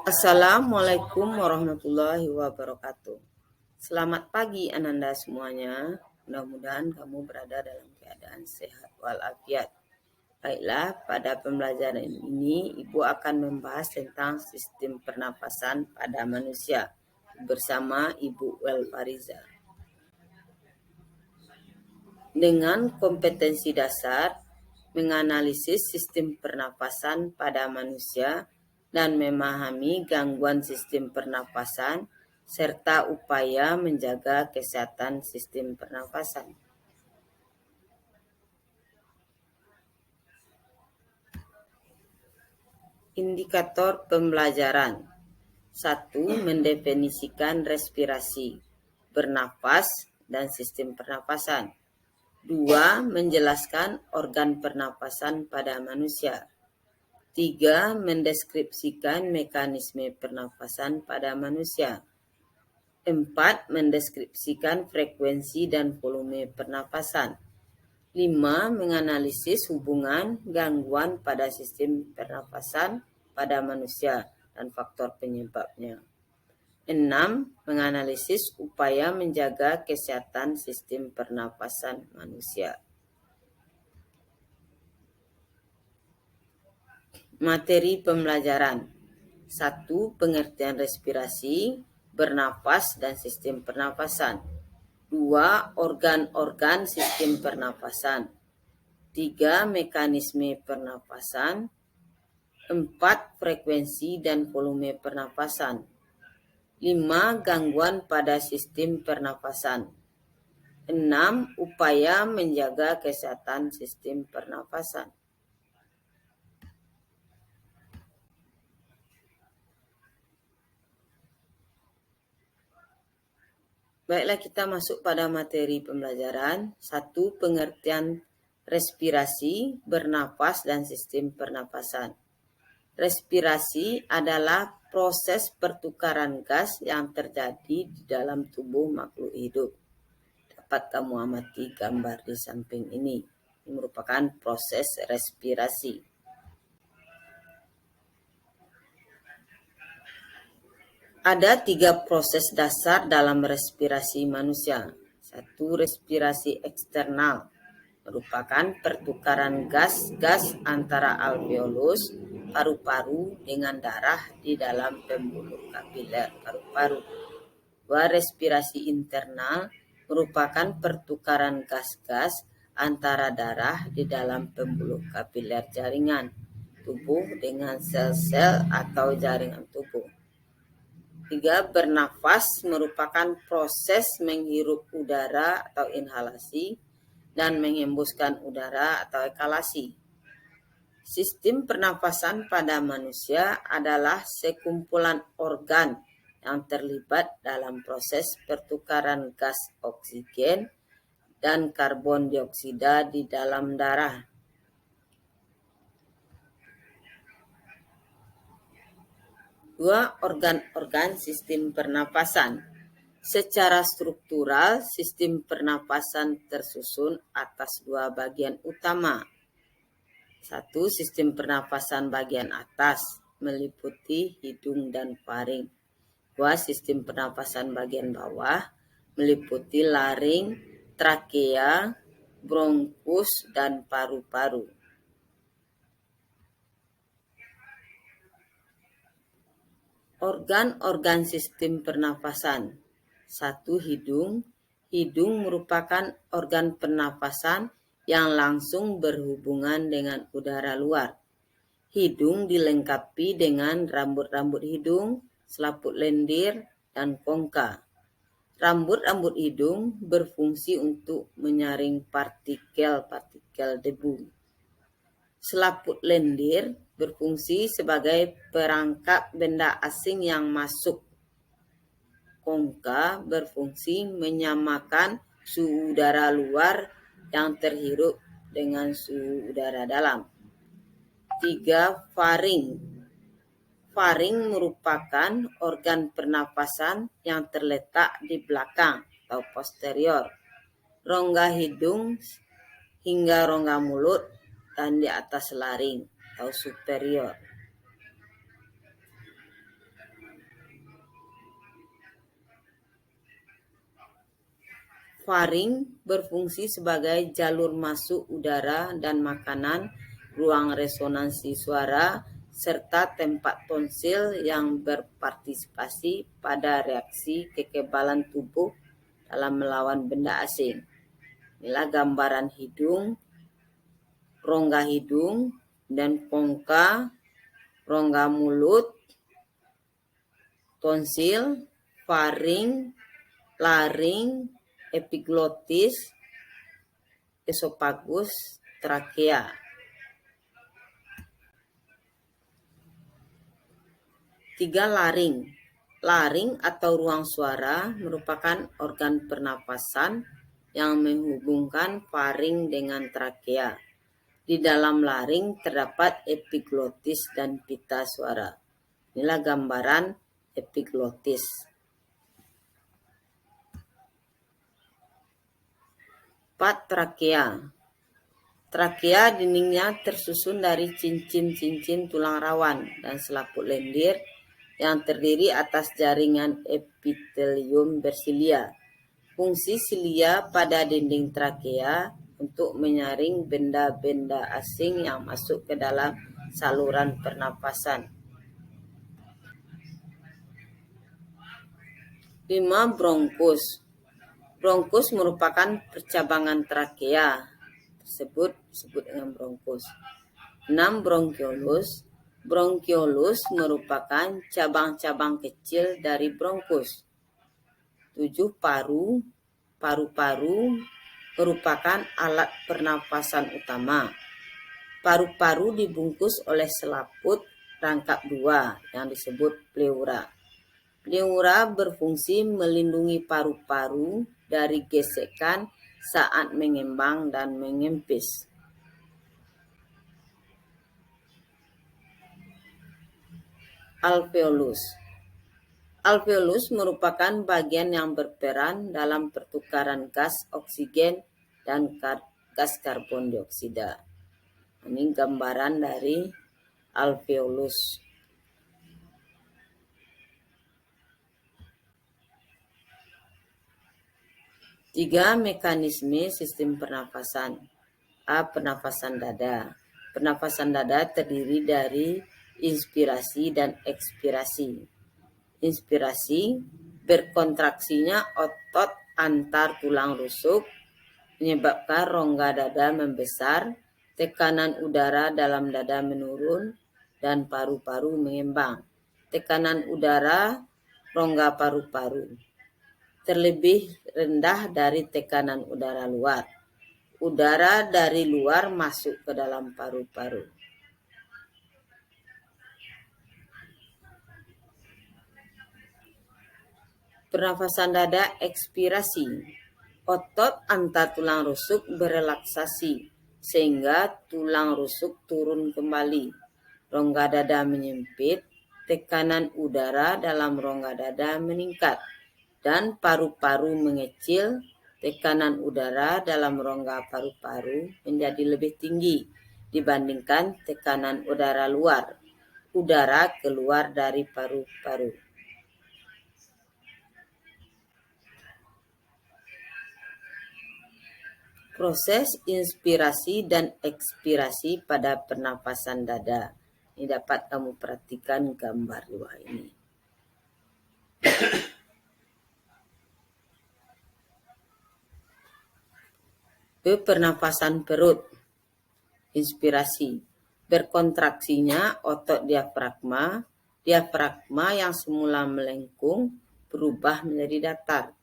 Assalamualaikum warahmatullahi wabarakatuh. Selamat pagi Ananda semuanya. Mudah-mudahan kamu berada dalam keadaan sehat walafiat. Baiklah, pada pembelajaran ini Ibu akan membahas tentang sistem pernapasan pada manusia bersama Ibu Welfariza. Dengan kompetensi dasar, menganalisis sistem pernapasan pada manusia dan memahami gangguan sistem pernapasan serta upaya menjaga kesehatan sistem pernapasan. Indikator pembelajaran. 1. Mendefinisikan respirasi, bernapas, dan sistem pernapasan. 2. Menjelaskan organ pernapasan pada manusia. 3. Mendeskripsikan mekanisme pernapasan pada manusia. 4. Mendeskripsikan frekuensi dan volume pernapasan. 5. Menganalisis hubungan gangguan pada sistem pernapasan pada manusia dan faktor penyebabnya. 6. Menganalisis upaya menjaga kesehatan sistem pernapasan manusia. Materi pembelajaran. 1. Pengertian respirasi, bernapas, dan sistem pernapasan. 2. Organ-organ sistem pernapasan. 3. Mekanisme pernapasan. 4. Frekuensi dan volume pernapasan. 5. Gangguan pada sistem pernapasan. 6. Upaya menjaga kesehatan sistem pernapasan. Baiklah, kita masuk pada materi pembelajaran. 1. Pengertian respirasi, bernapas, dan sistem pernapasan. Respirasi adalah proses pertukaran gas yang terjadi di dalam tubuh makhluk hidup. Dapat kamu amati gambar di samping ini. Ini merupakan proses respirasi. Ada 3 proses dasar dalam respirasi manusia. 1. Respirasi eksternal, merupakan pertukaran gas-gas antara alveolus paru-paru dengan darah di dalam pembuluh kapiler paru-paru. 2. Respirasi internal, merupakan pertukaran gas-gas antara darah di dalam pembuluh kapiler jaringan tubuh dengan sel-sel atau jaringan tubuh. 3. Bernafas, merupakan proses menghirup udara atau inhalasi dan menghembuskan udara atau ekhalasi. Sistem pernapasan pada manusia adalah sekumpulan organ yang terlibat dalam proses pertukaran gas oksigen dan karbon dioksida di dalam darah. Organ-organ sistem pernapasan. Secara struktural, sistem pernapasan tersusun atas 2 bagian utama. 1. Sistem pernapasan bagian atas, meliputi hidung dan faring. 2. Sistem pernapasan bagian bawah, meliputi laring, trakea, bronkus, dan paru-paru. Organ-organ sistem pernapasan. 1. Hidung. Hidung merupakan organ pernapasan yang langsung berhubungan dengan udara luar. Hidung dilengkapi dengan rambut-rambut hidung, selaput lendir, dan kongka. Rambut-rambut hidung berfungsi untuk menyaring partikel-partikel debu. Selaput lendir berfungsi sebagai perangkap benda asing yang masuk. Kongka berfungsi menyamakan suhu udara luar yang terhirup dengan suhu udara dalam. 3. Faring. Faring merupakan organ pernapasan yang terletak di belakang atau posterior rongga hidung hingga rongga mulut dan di atas laring atau superior. Faring berfungsi sebagai jalur masuk udara dan makanan, ruang resonansi suara, serta tempat tonsil yang berpartisipasi pada reaksi kekebalan tubuh dalam melawan benda asing. Inilah gambaran hidung, rongga hidung, dan pongka, rongga mulut, tonsil, faring, laring, epiglotis, esofagus, trakea. Tiga, laring. Laring atau ruang suara merupakan organ pernapasan yang menghubungkan faring dengan trakea. Di dalam laring terdapat epiglotis dan pita suara. Inilah gambaran epiglotis. 4. Trakea. Trakea dindingnya tersusun dari cincin-cincin tulang rawan dan selaput lendir yang terdiri atas jaringan epitelium bersilia. Fungsi silia pada dinding trakea untuk menyaring benda-benda asing yang masuk ke dalam saluran pernapasan. 5. Bronkus. Bronkus merupakan percabangan trakea tersebut disebut dengan bronkus. 6. Bronkiolus. Bronkiolus merupakan cabang-cabang kecil dari bronkus. 7. Paru. Paru-paru merupakan alat pernafasan utama. Paru-paru dibungkus oleh selaput rangkap 2 yang disebut pleura. Pleura berfungsi melindungi paru-paru dari gesekan saat mengembang dan mengempis. Alveolus. Alveolus merupakan bagian yang berperan dalam pertukaran gas oksigen dan gas karbon dioksida. Ini gambaran dari alveolus. Tiga, mekanisme sistem pernafasan. A. Pernafasan dada. Pernafasan dada terdiri dari inspirasi dan ekspirasi. Inspirasi, berkontraksinya otot antar tulang rusuk menyebabkan rongga dada membesar, tekanan udara dalam dada menurun, dan paru-paru mengembang. Tekanan udara rongga paru-paru terlebih rendah dari tekanan udara luar. Udara dari luar masuk ke dalam paru-paru. Pernafasan dada ekspirasi. Otot antar tulang rusuk berelaksasi sehingga tulang rusuk turun kembali. Rongga dada menyempit, tekanan udara dalam rongga dada meningkat, dan paru-paru mengecil. Tekanan udara dalam rongga paru-paru menjadi lebih tinggi dibandingkan tekanan udara luar. Udara keluar dari paru-paru. Proses inspirasi dan ekspirasi pada pernafasan dada. Ini dapat kamu perhatikan gambar di bawah ini. Pernafasan perut. Inspirasi. Berkontraksinya otot diafragma. Diafragma yang semula melengkung berubah menjadi datar.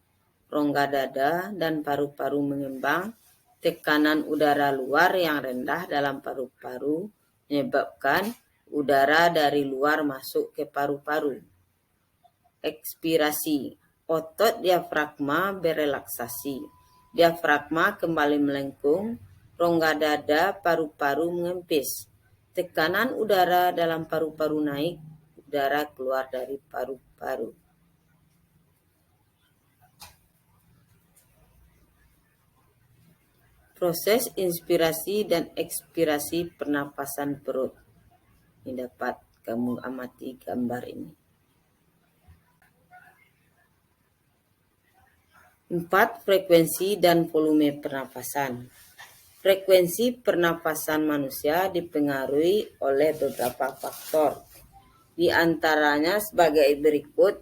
Rongga dada dan paru-paru mengembang. Tekanan udara luar yang rendah dalam paru-paru menyebabkan udara dari luar masuk ke paru-paru. Ekspirasi. Otot diafragma berelaksasi. Diafragma kembali melengkung, rongga dada, paru-paru mengempis. Tekanan udara dalam paru-paru naik, udara keluar dari paru-paru. Proses inspirasi dan ekspirasi pernapasan perut. Ini dapat kamu amati gambar ini. 4. Frekuensi dan volume pernapasan. Frekuensi pernapasan manusia dipengaruhi oleh beberapa faktor. Di antaranya sebagai berikut: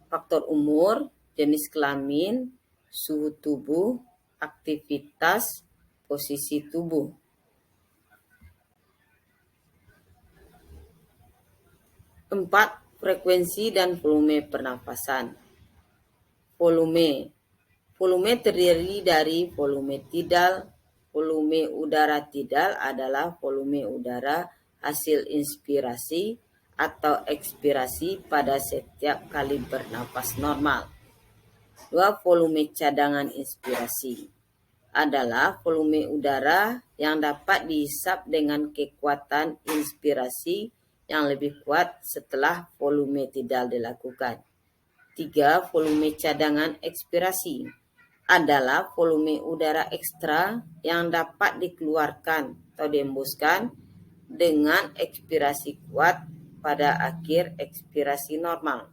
faktor umur, jenis kelamin, suhu tubuh, aktivitas, posisi tubuh. 4. Frekuensi dan volume pernapasan. Volume terdiri dari volume tidal. Volume udara tidal adalah volume udara hasil inspirasi atau ekspirasi pada setiap kali bernapas normal. 2. Volume cadangan inspirasi adalah volume udara yang dapat dihisap dengan kekuatan inspirasi yang lebih kuat setelah volume tidal dilakukan. 3. Volume cadangan ekspirasi adalah volume udara ekstra yang dapat dikeluarkan atau dihembuskan dengan ekspirasi kuat pada akhir ekspirasi normal.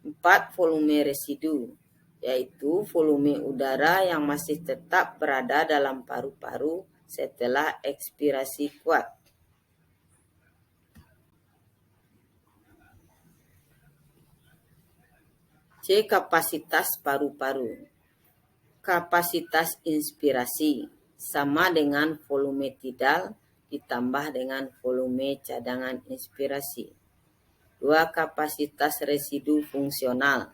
4. Volume residu, yaitu volume udara yang masih tetap berada dalam paru-paru setelah ekspirasi kuat. C. Kapasitas paru-paru. Kapasitas inspirasi sama dengan volume tidal ditambah dengan volume cadangan inspirasi. 2. Kapasitas residu fungsional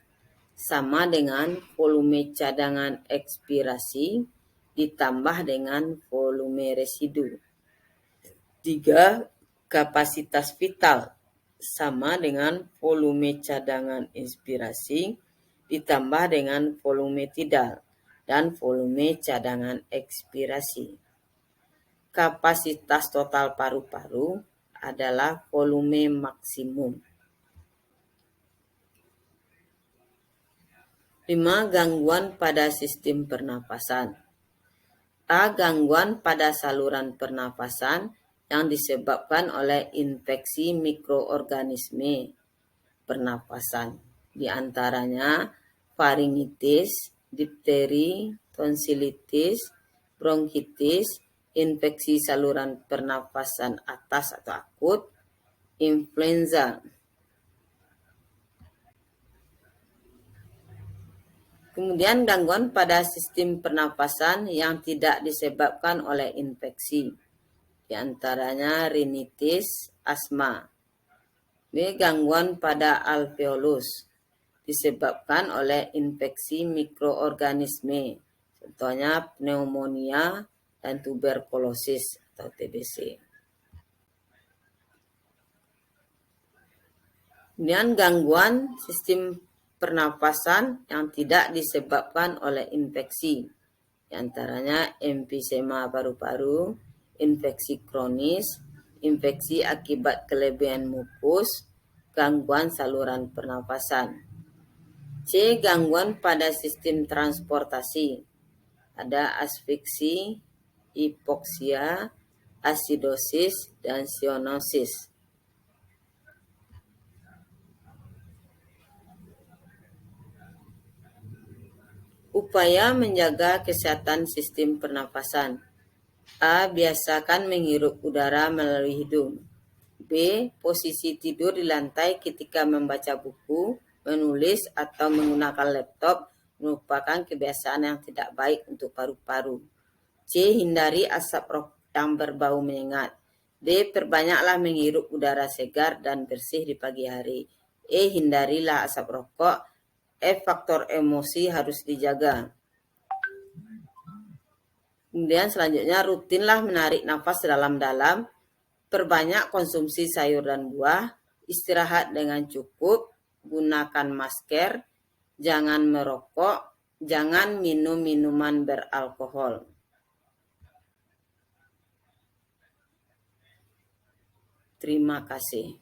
sama dengan volume cadangan ekspirasi ditambah dengan volume residu. 3. Kapasitas vital sama dengan volume cadangan inspirasi ditambah dengan volume tidal dan volume cadangan ekspirasi. Kapasitas total paru-paru adalah volume maksimum. 5. Gangguan pada sistem pernapasan. A. Gangguan pada saluran pernapasan yang disebabkan oleh infeksi mikroorganisme pernapasan, di antaranya faringitis, difteri, tonsilitis, bronkitis, infeksi saluran pernapasan atas atau akut, influenza. Kemudian gangguan pada sistem pernapasan yang tidak disebabkan oleh infeksi, di antaranya rinitis, asma. B. Gangguan pada alveolus disebabkan oleh infeksi mikroorganisme, contohnya pneumonia dan tuberkulosis atau TBC. Kemudian gangguan sistem pernapasan yang tidak disebabkan oleh infeksi, di antaranya emfisema paru-paru, infeksi kronis, infeksi akibat kelebihan mukus, gangguan saluran pernapasan. C. Gangguan pada sistem transportasi. Ada asfiksi, hipoksia, asidosis, dan zoonosis. Upaya menjaga kesehatan sistem pernapasan. A. Biasakan menghirup udara melalui hidung. B. Posisi tidur di lantai ketika membaca buku, menulis, atau menggunakan laptop merupakan kebiasaan yang tidak baik untuk paru-paru. C. Hindari asap rokok yang berbau menyengat. D. Perbanyaklah menghirup udara segar dan bersih di pagi hari. E. Hindarilah asap rokok. F. Faktor emosi harus dijaga. Kemudian selanjutnya rutinlah menarik nafas dalam-dalam, perbanyak konsumsi sayur dan buah, istirahat dengan cukup, gunakan masker, jangan merokok, jangan minum minuman beralkohol. Terima kasih.